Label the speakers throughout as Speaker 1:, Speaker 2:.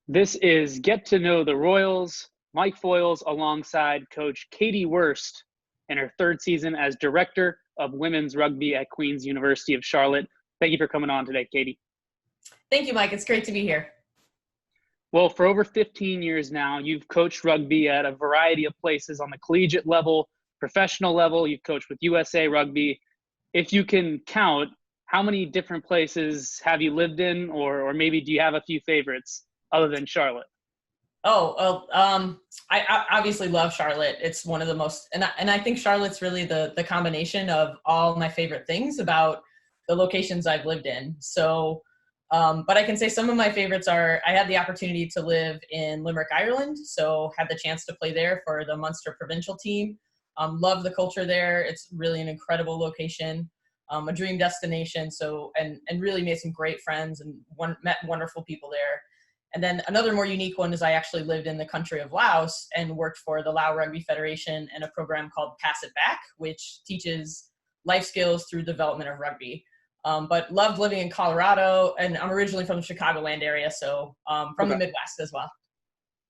Speaker 1: This is Get to Know the Royals. Mike Foyles alongside Coach Katie Wurst in her third season as Director of Women's Rugby at Queen's University of Charlotte. Thank you for coming on today, Katie.
Speaker 2: Thank you, Mike. It's great to be here.
Speaker 1: Well, for over 15 years now, you've coached rugby at a variety of places on the collegiate level, professional level. You've coached with USA Rugby. If you can count, how many different places have you lived in, or maybe do you have a few favorites other than Charlotte?
Speaker 2: I obviously love Charlotte. It's one of the most, and I think Charlotte's really the combination of all my favorite things about the locations I've lived in. So, but I can say some of my favorites are, I had the opportunity to live in Limerick, Ireland. So had the chance to play there for the Munster provincial team. Love the culture there. It's really an incredible location, a dream destination. So, and really made some great friends and met wonderful people there. And then another more unique one is I actually lived in the country of Laos and worked for the Lao Rugby Federation and a program called Pass It Back, which teaches life skills through development of rugby. But loved living in Colorado, and I'm originally from the Chicagoland area, so from the Midwest as well.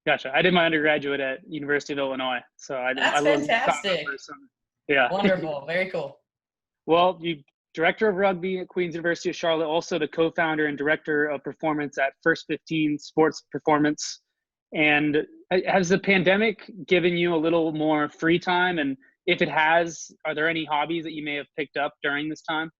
Speaker 1: Gotcha. I did my undergraduate at University of Illinois, so
Speaker 2: That's fantastic.
Speaker 1: Yeah.
Speaker 2: Wonderful. Very cool.
Speaker 1: Well, you Director of Rugby at Queen's University of Charlotte, also the co-founder and director of performance at First 15 Sports Performance. And has the pandemic given you a little more free time? And if it has, are there any hobbies that you may have picked up during this time?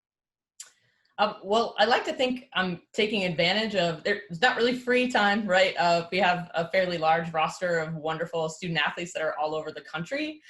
Speaker 2: Well, I like to think I'm taking advantage of, there's not really free time, right? We have a fairly large roster of wonderful student athletes that are all over the country.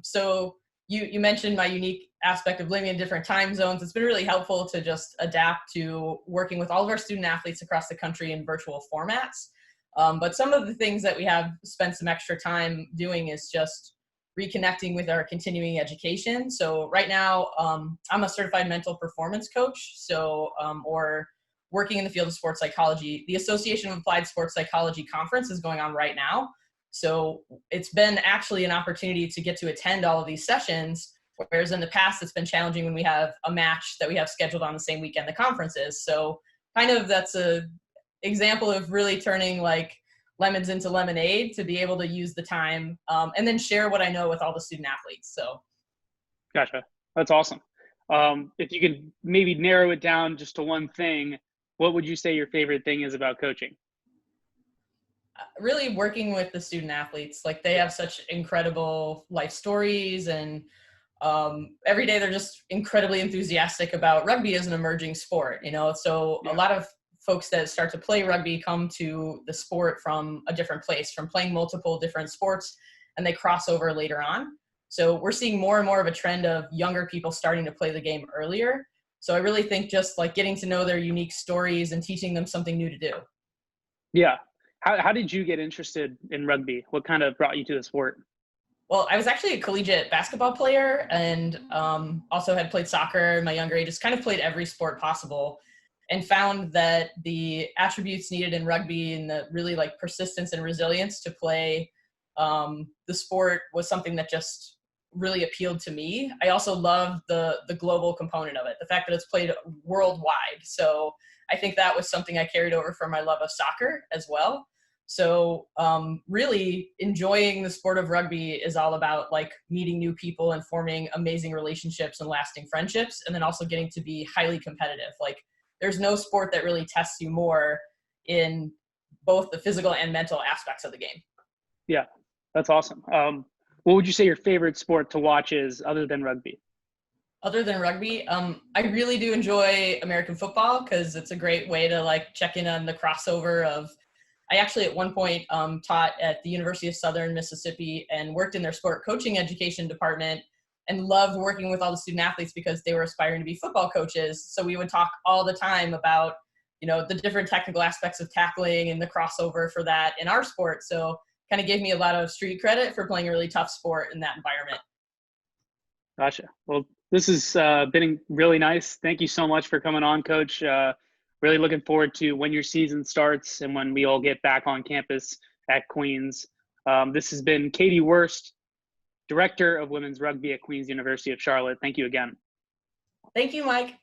Speaker 2: So you mentioned my unique aspect of living in different time zones. It's been really helpful to just adapt to working with all of our student athletes across the country in virtual formats. But some of the things that we have spent some extra time doing is just reconnecting with our continuing education. So right now, I'm a certified mental performance coach, or working in the field of sports psychology. The Association of Applied Sports Psychology Conference is going on right now. So it's been actually an opportunity to get to attend all of these sessions, whereas in the past it's been challenging when we have a match that we have scheduled on the same weekend the conference is. So kind of that's a example of really turning like lemons into lemonade to be able to use the time and then share what I know with all the student athletes. So.
Speaker 1: Gotcha. That's awesome. If you could maybe narrow it down just to one thing, what would you say your favorite thing is about coaching?
Speaker 2: Really working with the student athletes. Like they have such incredible life stories, and every day they're just incredibly enthusiastic about rugby as an emerging sport, so a lot of folks that start to play rugby come to the sport from a different place, from playing multiple different sports, and they cross over later on. So we're seeing more and more of a trend of younger people starting to play the game earlier. So I really think just like getting to know their unique stories and teaching them something new to do.
Speaker 1: Yeah. How did you get interested in rugby? What kind of brought you to the sport?
Speaker 2: Well, I was actually a collegiate basketball player and also had played soccer in my younger ages, kind of played every sport possible, and found that the attributes needed in rugby and the really like persistence and resilience to play the sport was something that just really appealed to me. I also love the global component of it, the fact that it's played worldwide. So I think that was something I carried over from my love of soccer as well. So really enjoying the sport of rugby is all about like meeting new people and forming amazing relationships and lasting friendships, and then also getting to be highly competitive. Like there's no sport that really tests you more in both the physical and mental aspects of the game.
Speaker 1: Yeah, that's awesome. What would you say your favorite sport to watch is other than rugby?
Speaker 2: Other than rugby, I really do enjoy American football because it's a great way to like check in on the crossover of, I actually at one point taught at the University of Southern Mississippi and worked in their sport coaching education department, and loved working with all the student athletes because they were aspiring to be football coaches. So we would talk all the time about, the different technical aspects of tackling and the crossover for that in our sport. So kind of gave me a lot of street credit for playing a really tough sport in that environment.
Speaker 1: Gotcha. Well, this has been really nice. Thank you so much for coming on, Coach. Really looking forward to when your season starts and when we all get back on campus at Queens. This has been Katie Wurst, Director of Women's Rugby at Queen's University of Charlotte. Thank you again.
Speaker 2: Thank you, Mike.